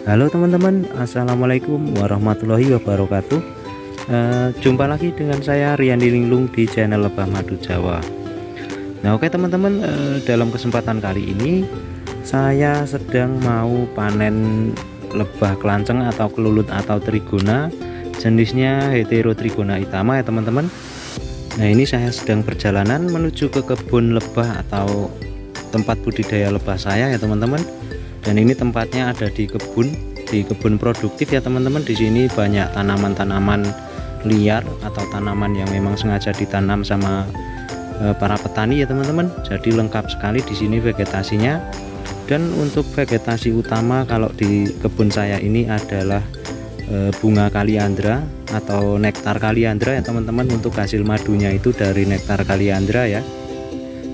Halo teman-teman, assalamualaikum warahmatullahi wabarakatuh. Jumpa lagi dengan saya Rian Linglung di channel Lebah Madu Jawa. Nah oke teman-teman, dalam kesempatan kali ini saya sedang mau panen lebah kelanceng atau kelulut atau trigona, jenisnya Heterotrigona itama ya teman-teman. Nah ini saya sedang perjalanan menuju ke kebun lebah atau tempat budidaya lebah saya ya teman-teman. Dan ini tempatnya ada di kebun produktif ya teman-teman. Di sini banyak tanaman-tanaman liar atau tanaman yang memang sengaja ditanam sama para petani ya teman-teman. Jadi lengkap sekali di sini vegetasinya. Dan untuk vegetasi utama kalau di kebun saya ini adalah bunga kaliandra atau nektar kaliandra ya teman-teman. Untuk hasil madunya itu dari nektar kaliandra ya.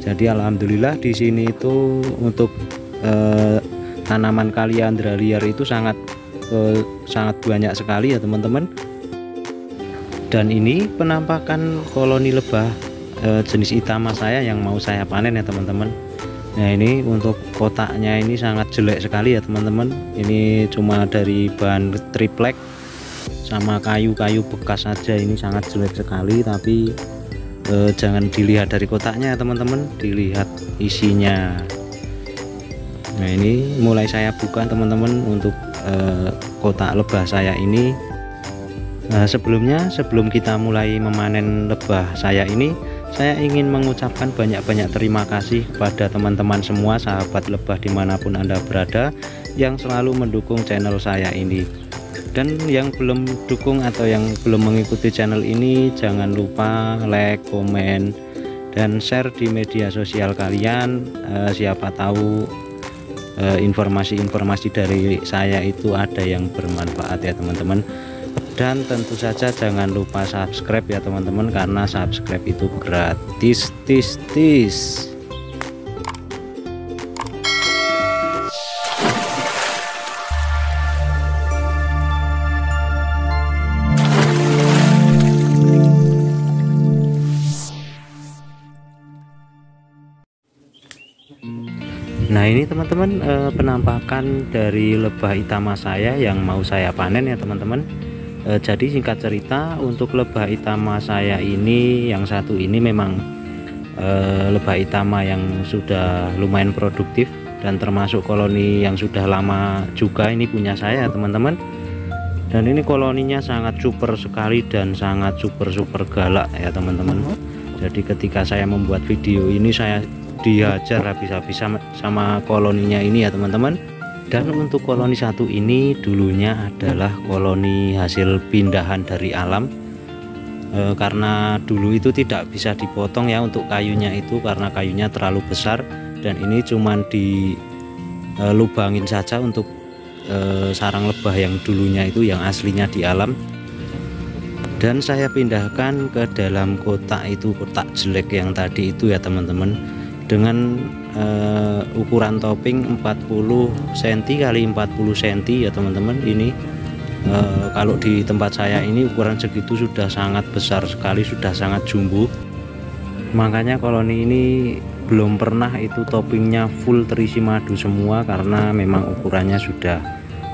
Jadi alhamdulillah di sini itu untuk tanaman kaliandra liar itu sangat banyak sekali ya teman-teman. Dan ini penampakan koloni lebah jenis itama saya yang mau saya panen ya teman-teman. Nah ini untuk kotaknya ini sangat jelek sekali ya teman-teman. Ini cuma dari bahan triplek sama kayu-kayu bekas saja, ini sangat jelek sekali. Tapi jangan dilihat dari kotaknya ya teman-teman, dilihat isinya. Nah ini mulai saya buka teman-teman untuk kotak lebah saya ini. Sebelum kita mulai memanen lebah saya ini, saya ingin mengucapkan banyak-banyak terima kasih kepada teman-teman semua sahabat lebah dimanapun Anda berada yang selalu mendukung channel saya ini. Dan yang belum dukung atau yang belum mengikuti channel ini, jangan lupa like, komen, dan share di media sosial kalian. Siapa tahu informasi-informasi dari saya itu ada yang bermanfaat ya teman-teman. Dan tentu saja jangan lupa subscribe ya teman-teman, karena subscribe itu gratis. Nah ini teman-teman, penampakan dari lebah itama saya yang mau saya panen ya teman-teman. Jadi singkat cerita, untuk lebah itama saya ini yang satu ini memang lebah itama yang sudah lumayan produktif dan termasuk koloni yang sudah lama juga, ini punya saya teman-teman. Dan ini koloninya sangat super sekali dan sangat super galak ya teman-teman. Jadi ketika saya membuat video ini, saya dihajar habis-habisan sama koloninya ini ya teman-teman. Dan untuk koloni satu ini dulunya adalah koloni hasil pindahan dari alam, karena dulu itu tidak bisa dipotong ya untuk kayunya itu, karena kayunya terlalu besar. Dan ini cuman dilubangin saja untuk sarang lebah yang dulunya itu yang aslinya di alam. Dan saya pindahkan ke dalam kotak itu, kotak jelek yang tadi itu ya teman-teman, dengan ukuran topping 40 cm kali 40 cm ya teman-teman. Ini kalau di tempat saya ini ukuran segitu sudah sangat besar sekali, sudah sangat jumbo. Makanya koloni ini belum pernah itu toppingnya full terisi madu semua, karena memang ukurannya sudah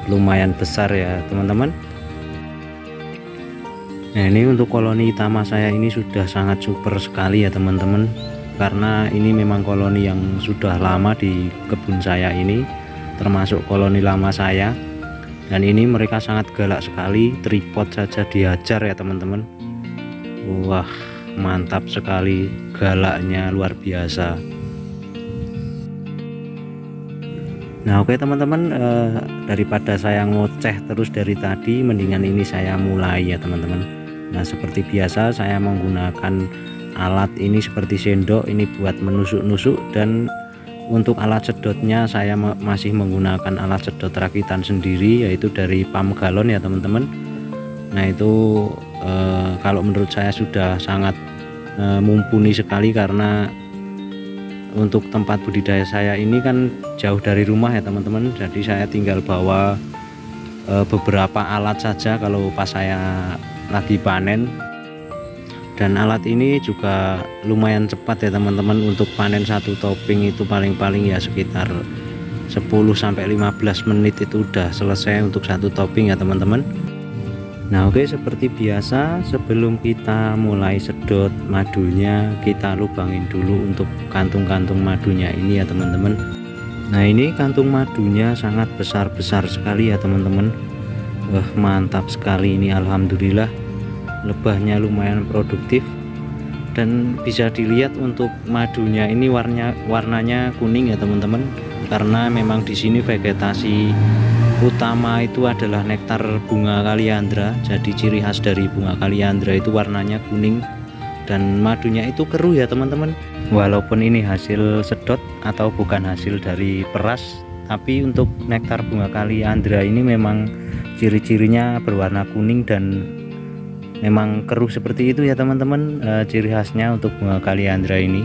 lumayan besar ya teman-teman. Nah ini untuk koloni itama saya ini sudah sangat super sekali ya teman-teman, karena ini memang koloni yang sudah lama di kebun saya ini, termasuk koloni lama saya. Dan ini mereka sangat galak sekali, tripod saja dihajar ya teman-teman. Wah mantap sekali, galaknya luar biasa. Nah oke teman-teman, daripada saya ngoceh terus dari tadi, mendingan ini saya mulai ya teman-teman. Nah seperti biasa saya menggunakan alat ini seperti sendok ini buat menusuk-nusuk, dan untuk alat sedotnya saya masih menggunakan alat sedot rakitan sendiri, yaitu dari pump galon ya teman-teman. Nah itu kalau menurut saya sudah sangat mumpuni sekali, karena untuk tempat budidaya saya ini kan jauh dari rumah ya teman-teman. Jadi saya tinggal bawa beberapa alat saja kalau pas saya lagi panen. Dan alat ini juga lumayan cepat ya teman-teman. Untuk panen satu topping itu paling-paling ya sekitar 10-15 menit itu udah selesai untuk satu topping ya teman-teman. Nah oke, seperti biasa sebelum kita mulai sedot madunya, kita lubangin dulu untuk kantung-kantung madunya ini ya teman-teman. Nah ini kantung madunya sangat besar-besar sekali ya teman-teman. Wah mantap sekali ini, alhamdulillah lebahnya lumayan produktif. Dan bisa dilihat untuk madunya ini warnanya kuning ya teman-teman, karena memang di sini vegetasi utama itu adalah nektar bunga kaliandra. Jadi ciri khas dari bunga kaliandra itu warnanya kuning dan madunya itu keruh ya teman-teman. Walaupun ini hasil sedot atau bukan hasil dari peras, tapi untuk nektar bunga kaliandra ini memang ciri-cirinya berwarna kuning dan memang keruh seperti itu ya teman-teman. Ciri khasnya untuk bunga kaliandra ini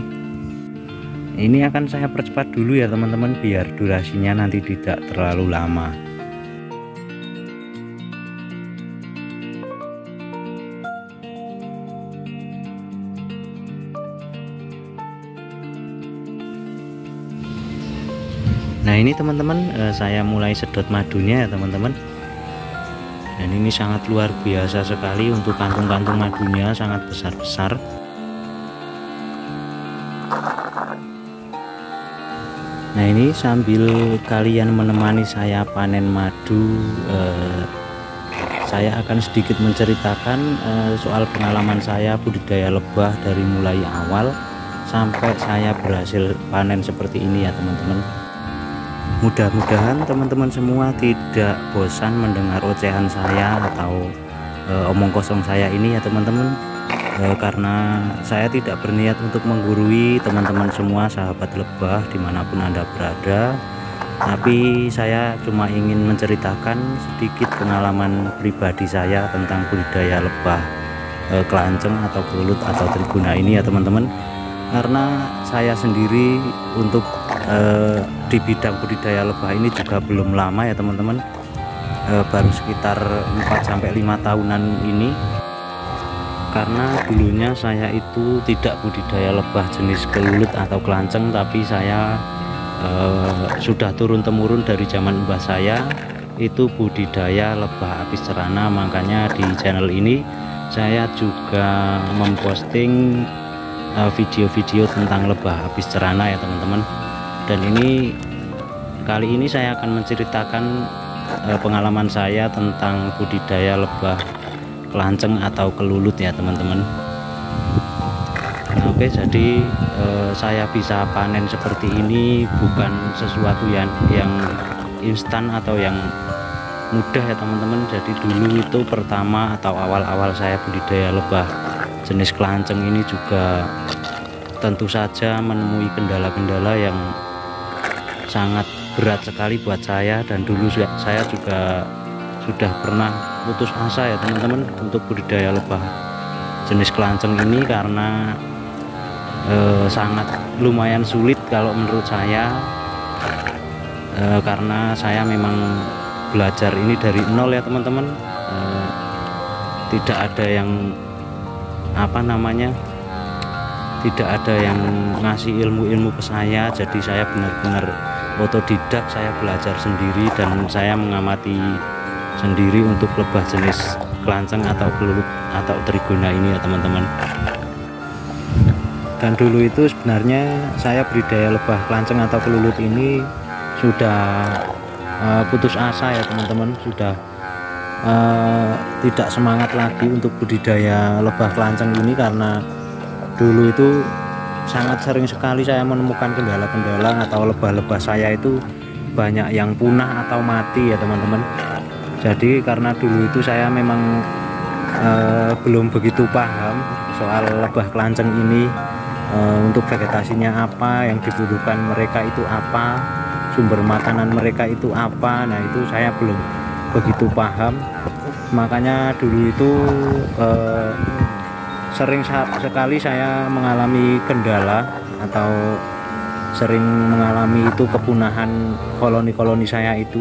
akan saya percepat dulu ya teman-teman, biar durasinya nanti tidak terlalu lama. Nah ini teman-teman, saya mulai sedot madunya ya teman-teman. Dan ini sangat luar biasa sekali untuk kantung-kantung madunya, sangat besar-besar. Nah ini sambil kalian menemani saya panen madu, saya akan sedikit menceritakan soal pengalaman saya budidaya lebah dari mulai awal sampai saya berhasil panen seperti ini ya teman-teman. Mudah-mudahan teman-teman semua tidak bosan mendengar ocehan saya atau omong kosong saya ini ya teman-teman, karena saya tidak berniat untuk menggurui teman-teman semua sahabat lebah dimanapun Anda berada, tapi saya cuma ingin menceritakan sedikit pengalaman pribadi saya tentang budidaya lebah kelanceng atau kelulut atau trigona ini ya teman-teman. Karena saya sendiri untuk di bidang budidaya lebah ini juga belum lama ya teman-teman, baru sekitar 4-5 tahunan ini. Karena dulunya saya itu tidak budidaya lebah jenis kelulut atau kelanceng, tapi saya sudah turun-temurun dari zaman mbah saya itu budidaya lebah apis cerana. Makanya di channel ini saya juga memposting video-video tentang lebah apis cerana ya teman-teman. Dan ini kali ini saya akan menceritakan pengalaman saya tentang budidaya lebah kelanceng atau kelulut ya teman-teman. Nah, oke, jadi saya bisa panen seperti ini bukan sesuatu yang instan atau yang mudah ya teman-teman. Jadi dulu itu pertama atau awal-awal saya budidaya lebah jenis kelanceng ini juga tentu saja menemui kendala-kendala yang sangat berat sekali buat saya. Dan dulu saya juga sudah pernah putus asa ya teman-teman untuk budidaya lebah jenis kelanceng ini, karena sangat lumayan sulit kalau menurut saya, karena saya memang belajar ini dari nol ya teman-teman. Tidak ada yang tidak ada yang ngasih ilmu-ilmu ke saya. Jadi saya benar-benar otodidak, saya belajar sendiri dan saya mengamati sendiri untuk lebah jenis kelanceng atau kelulut atau trigona ini ya teman-teman. Dan dulu itu sebenarnya saya budidaya lebah kelanceng atau kelulut ini sudah putus asa ya teman-teman, sudah tidak semangat lagi untuk budidaya lebah kelanceng ini, karena dulu itu sangat sering sekali saya menemukan kendala-kendala atau lebah-lebah saya itu banyak yang punah atau mati ya teman-teman. Jadi karena dulu itu saya memang belum begitu paham soal lebah kelanceng ini, untuk vegetasinya apa, yang dibutuhkan mereka itu apa, sumber makanan mereka itu apa. Nah itu saya belum begitu paham, makanya dulu itu sering sekali saya mengalami kendala atau sering mengalami itu kepunahan koloni-koloni saya itu.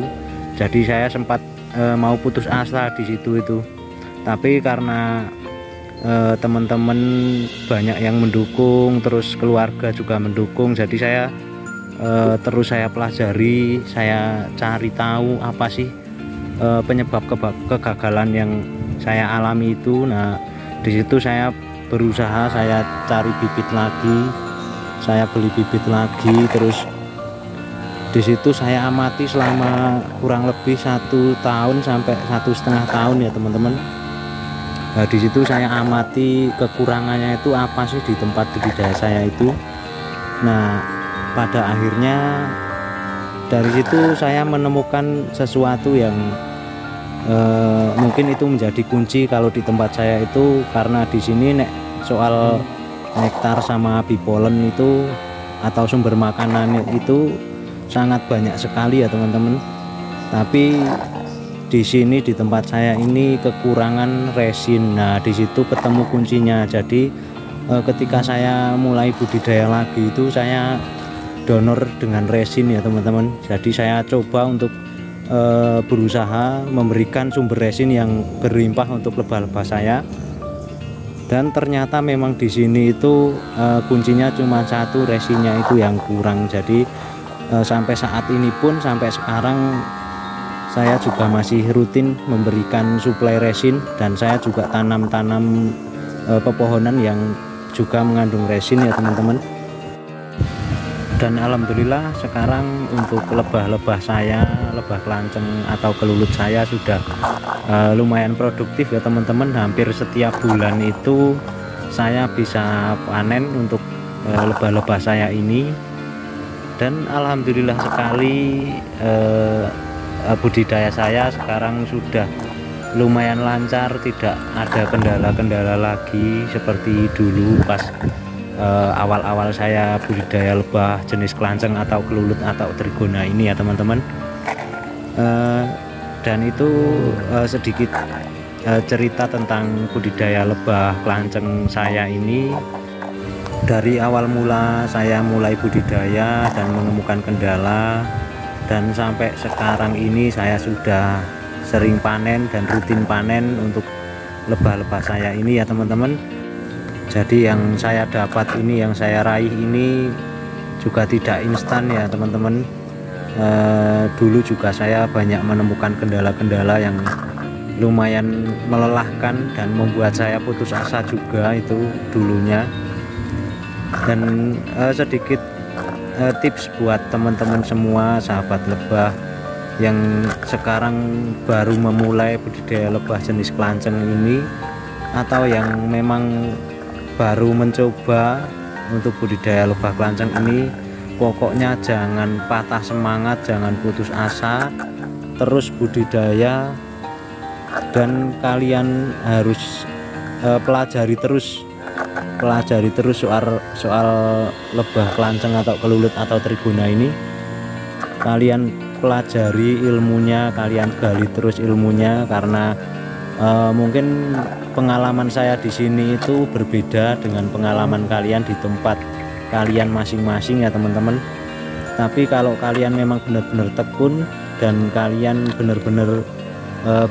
Jadi saya sempat mau putus asa di situ itu, tapi karena teman-teman banyak yang mendukung, terus keluarga juga mendukung, jadi saya terus saya pelajari, saya cari tahu apa sih penyebab kegagalan yang saya alami itu. Nah, di situ saya berusaha, saya cari bibit lagi, saya beli bibit lagi, terus di situ saya amati selama kurang lebih 1 tahun sampai 1,5 tahun ya teman-teman. Nah, di situ saya amati kekurangannya itu apa sih di tempat budidaya saya itu. Nah, pada akhirnya dari situ saya menemukan sesuatu yang mungkin itu menjadi kunci kalau di tempat saya itu, karena di sini soal nektar sama bipolen itu atau sumber makanan itu sangat banyak sekali ya teman-teman. Tapi di sini di tempat saya ini kekurangan resin. Nah, di situ ketemu kuncinya. Jadi ketika saya mulai budidaya lagi itu saya donor dengan resin ya teman-teman. Jadi saya coba untuk berusaha memberikan sumber resin yang berlimpah untuk lebah-lebah saya. Dan ternyata memang di sini itu kuncinya cuma satu, resinnya itu yang kurang. Jadi sampai saat ini pun, sampai sekarang saya juga masih rutin memberikan suplai resin, dan saya juga tanam pepohonan yang juga mengandung resin ya teman-teman. Dan alhamdulillah sekarang untuk lebah-lebah saya, lebah kelanceng atau kelulut saya sudah lumayan produktif ya teman-teman. Hampir setiap bulan itu saya bisa panen untuk lebah-lebah saya ini. Dan alhamdulillah sekali budidaya saya sekarang sudah lumayan lancar, tidak ada kendala-kendala lagi seperti dulu pas awal-awal saya budidaya lebah jenis kelanceng atau kelulut atau trigona ini ya teman-teman. Dan itu sedikit cerita tentang budidaya lebah kelanceng saya ini. Dari awal mula saya mulai budidaya dan menemukan kendala, dan sampai sekarang ini saya sudah sering panen dan rutin panen untuk lebah-lebah saya ini ya teman-teman. Jadi yang saya dapat ini, yang saya raih ini juga tidak instan ya teman-teman. Dulu juga saya banyak menemukan kendala-kendala yang lumayan melelahkan dan membuat saya putus asa juga itu dulunya. Dan sedikit tips buat teman-teman semua sahabat lebah yang sekarang baru memulai budidaya lebah jenis kelanceng ini, atau yang memang baru mencoba untuk budidaya lebah kelanceng ini, pokoknya jangan patah semangat, jangan putus asa, terus budidaya. Dan kalian harus pelajari terus soal lebah kelanceng atau kelulut atau trigona ini. Kalian pelajari ilmunya, kalian gali terus ilmunya, karena mungkin pengalaman saya di sini itu berbeda dengan pengalaman kalian di tempat kalian masing-masing ya teman-teman. Tapi kalau kalian memang benar-benar tekun dan kalian benar-benar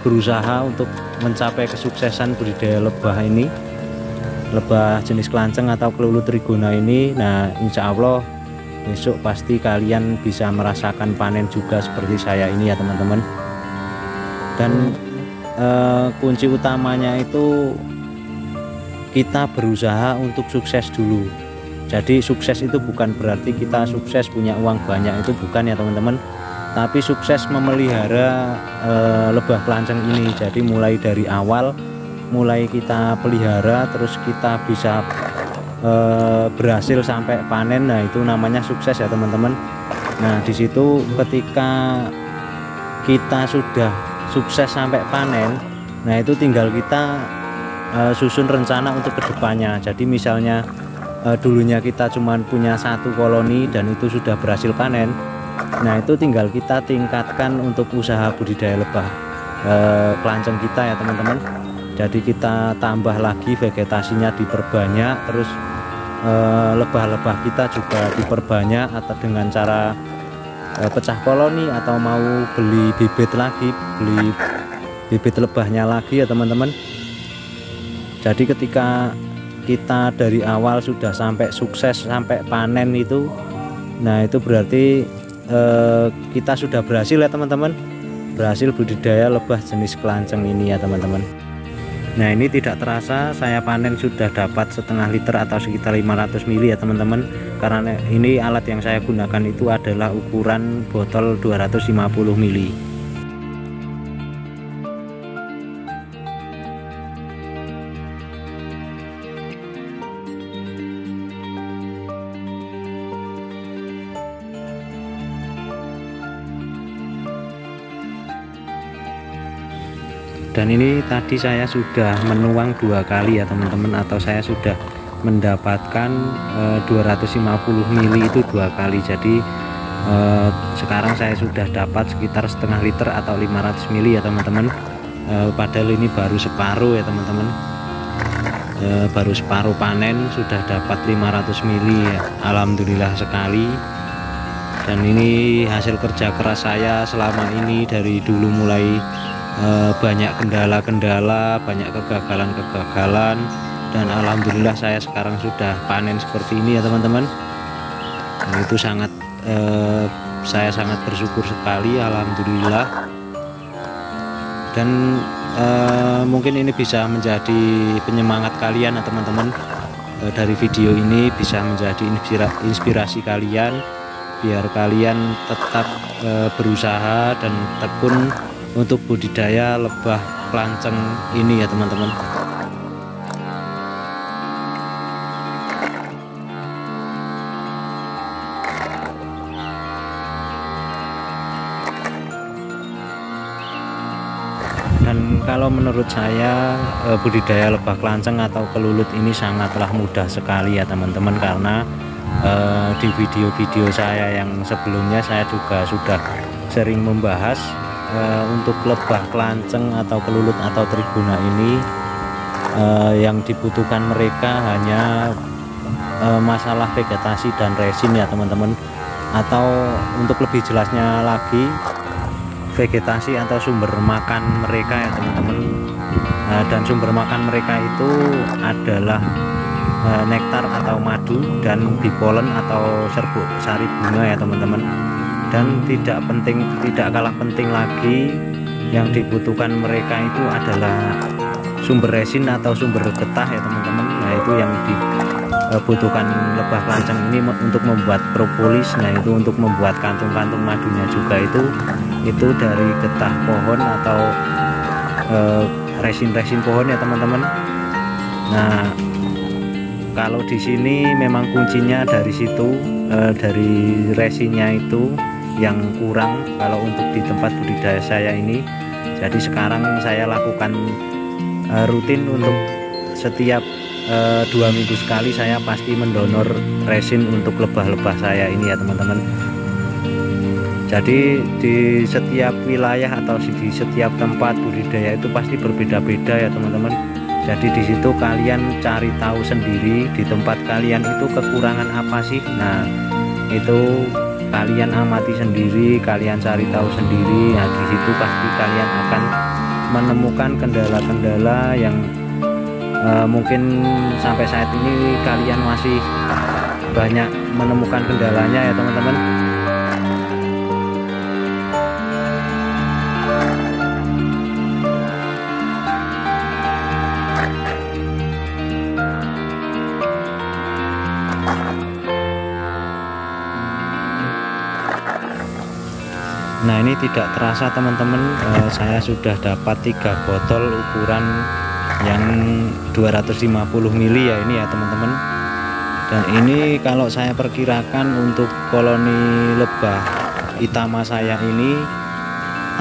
berusaha untuk mencapai kesuksesan budidaya lebah ini, lebah jenis kelanceng atau kelulut trigona ini, nah insya Allah besok pasti kalian bisa merasakan panen juga seperti saya ini ya teman-teman. Dan kunci utamanya itu kita berusaha untuk sukses dulu. Jadi sukses itu bukan berarti kita sukses punya uang banyak, itu bukan ya teman-teman. Tapi sukses memelihara lebah kelanceng ini. Jadi mulai dari awal, mulai kita pelihara terus kita bisa berhasil sampai panen, nah itu namanya sukses ya teman-teman. Nah di situ ketika kita sudah sukses sampai panen, nah itu tinggal kita susun rencana untuk kedepannya. Jadi misalnya dulunya kita cuma punya 1 koloni dan itu sudah berhasil panen, nah itu tinggal kita tingkatkan untuk usaha budidaya lebah kelanceng kita ya teman-teman. Jadi kita tambah lagi vegetasinya, diperbanyak, terus lebah-lebah kita juga diperbanyak atau dengan cara pecah koloni atau mau beli bibit lagi, beli bibit lebahnya lagi ya teman-teman. Jadi ketika kita dari awal sudah sampai sukses sampai panen itu, Nah itu berarti kita sudah berhasil ya teman-teman, berhasil budidaya lebah jenis kelanceng ini ya teman-teman. Nah ini tidak terasa saya panen sudah dapat setengah liter atau sekitar 500 ml ya teman-teman, karena ini alat yang saya gunakan itu adalah ukuran botol 250 ml. Dan ini tadi saya sudah menuang 2 kali ya teman-teman, atau saya sudah mendapatkan 250 ml itu 2 kali. Jadi sekarang saya sudah dapat sekitar setengah liter atau 500 ml ya teman-teman. Padahal ini baru separuh ya teman-teman, baru separuh panen sudah dapat 500 ml ya. Alhamdulillah sekali. Dan ini hasil kerja keras saya selama ini, dari dulu mulai banyak kendala-kendala, banyak kegagalan-kegagalan, dan alhamdulillah saya sekarang sudah panen seperti ini ya teman-teman. Dan itu sangat saya sangat bersyukur sekali, alhamdulillah. Dan mungkin ini bisa menjadi penyemangat kalian ya teman-teman. Dari video ini bisa menjadi inspirasi kalian, biar kalian tetap berusaha dan tekun untuk budidaya lebah kelanceng ini ya teman-teman. Dan kalau menurut saya budidaya lebah kelanceng atau kelulut ini sangatlah mudah sekali ya teman-teman, karena di video-video saya yang sebelumnya saya juga sudah sering membahas untuk lebah kelanceng atau kelulut atau triguna ini yang dibutuhkan mereka hanya masalah vegetasi dan resin ya teman-teman, atau untuk lebih jelasnya lagi vegetasi atau sumber makan mereka ya teman-teman. Dan sumber makan mereka itu adalah nektar atau madu dan bipolen atau serbuk sari bunga ya teman-teman. Dan tidak kalah penting lagi, yang dibutuhkan mereka itu adalah sumber resin atau sumber getah ya teman-teman. Nah itu yang dibutuhkan lebah kelanceng ini untuk membuat propolis. Nah itu untuk membuat kantung-kantung madunya juga itu dari getah pohon atau resin-resin pohon ya teman-teman. Nah kalau di sini memang kuncinya dari situ, dari resinnya itu yang kurang kalau untuk di tempat budidaya saya ini. Jadi sekarang saya lakukan rutin untuk setiap 2 minggu sekali saya pasti mendonor resin untuk lebah-lebah saya ini ya teman-teman. Jadi di setiap wilayah atau di setiap tempat budidaya itu pasti berbeda-beda ya teman-teman. Jadi di situ kalian cari tahu sendiri di tempat kalian itu kekurangan apa sih. Nah itu kalian amati sendiri, kalian cari tahu sendiri. Nah di situ pasti kalian akan menemukan kendala-kendala yang mungkin sampai saat ini kalian masih banyak menemukan kendalanya ya teman-teman. Nah ini tidak terasa teman-teman, saya sudah dapat 3 botol ukuran yang 250 ml ya ini ya teman-teman. Dan ini kalau saya perkirakan untuk koloni lebah itama saya ini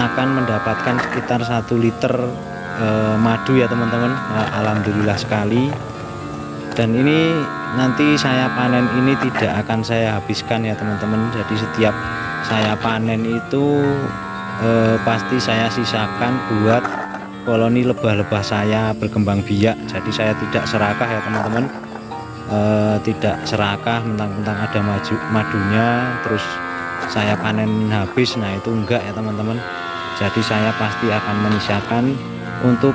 akan mendapatkan sekitar 1 liter madu ya teman-teman. Nah, alhamdulillah sekali. Dan ini nanti saya panen ini tidak akan saya habiskan ya teman-teman. Jadi setiap saya panen itu pasti saya sisakan buat koloni lebah-lebah saya berkembang biak. Jadi saya tidak serakah ya teman-teman, tidak serakah mentang-mentang ada madunya terus saya panen habis. Nah itu enggak ya teman-teman. Jadi saya pasti akan menyisakan untuk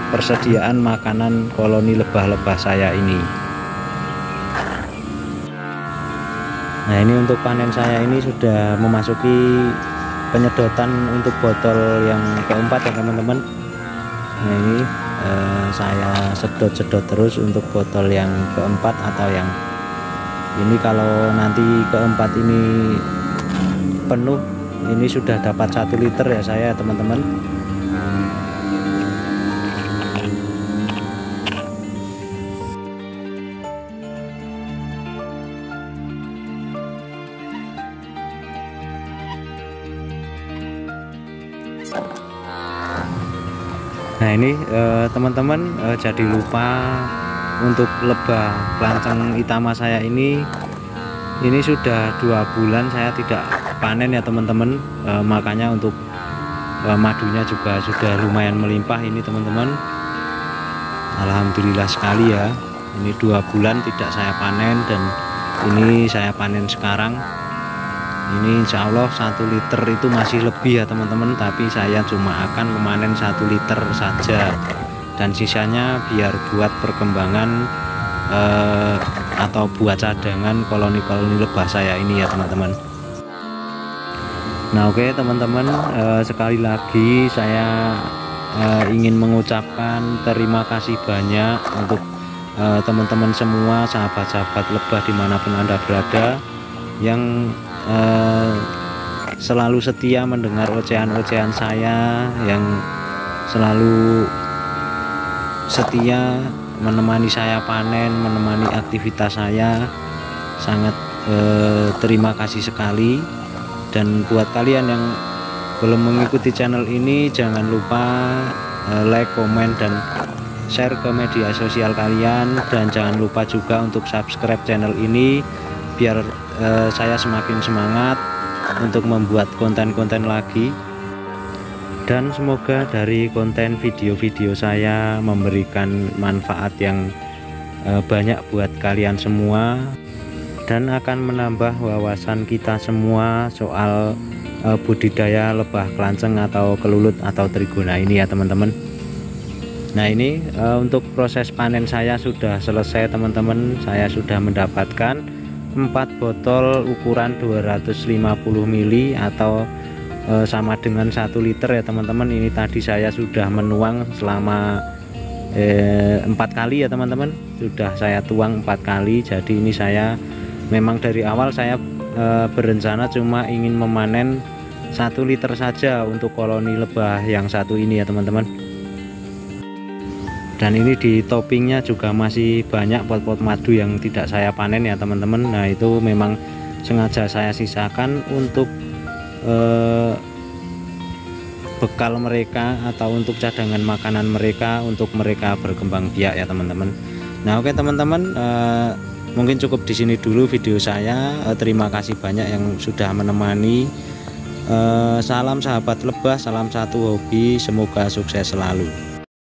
persediaan makanan koloni lebah-lebah saya ini. Nah, ini untuk panen saya ini sudah memasuki penyedotan untuk botol yang keempat ya teman-teman. Nah, ini saya sedot-sedot terus untuk botol yang keempat atau yang ini. Kalau nanti keempat ini penuh, ini sudah dapat 1 liter ya saya teman-teman. Nah, ini teman-teman, jadi lupa untuk lebah kelanceng itama saya ini sudah 2 bulan saya tidak panen ya teman-teman. Makanya untuk madunya juga sudah lumayan melimpah ini teman-teman. Alhamdulillah sekali ya, ini 2 bulan tidak saya panen dan ini saya panen sekarang. Ini insya Allah 1 liter itu masih lebih ya teman-teman, tapi saya cuma akan memanen 1 liter saja dan sisanya biar buat perkembangan atau buat cadangan koloni-koloni lebah saya ini ya teman-teman. Nah, oke teman-teman, sekali lagi saya ingin mengucapkan terima kasih banyak untuk teman-teman semua, sahabat-sahabat lebah dimanapun Anda berada, yang selalu setia mendengar ocehan-ocehan saya, yang selalu setia menemani saya panen, menemani aktivitas saya. Sangat terima kasih sekali. Dan buat kalian yang belum mengikuti channel ini, jangan lupa like, komen, dan share ke media sosial kalian, dan jangan lupa juga untuk subscribe channel ini biar saya semakin semangat untuk membuat konten-konten lagi. Dan semoga dari konten video-video saya memberikan manfaat yang banyak buat kalian semua, dan akan menambah wawasan kita semua soal budidaya lebah kelanceng atau kelulut atau trigona ini ya teman-teman. Nah, ini untuk proses panen saya sudah selesai teman-teman. Saya sudah mendapatkan 4 botol ukuran 250 ml atau sama dengan 1 liter ya teman-teman. Ini tadi saya sudah menuang selama 4 kali ya teman-teman, sudah saya tuang 4 kali. Jadi ini saya memang dari awal saya berencana cuma ingin memanen 1 liter saja untuk koloni lebah yang satu ini ya teman-teman. Dan ini di toppingnya juga masih banyak pot-pot madu yang tidak saya panen ya teman-teman. Nah, itu memang sengaja saya sisakan untuk bekal mereka atau untuk cadangan makanan mereka, untuk mereka berkembang biak ya teman-teman. Nah, oke teman-teman, mungkin cukup di sini dulu video saya. Terima kasih banyak yang sudah menemani. Salam sahabat lebah, salam satu hobi, semoga sukses selalu.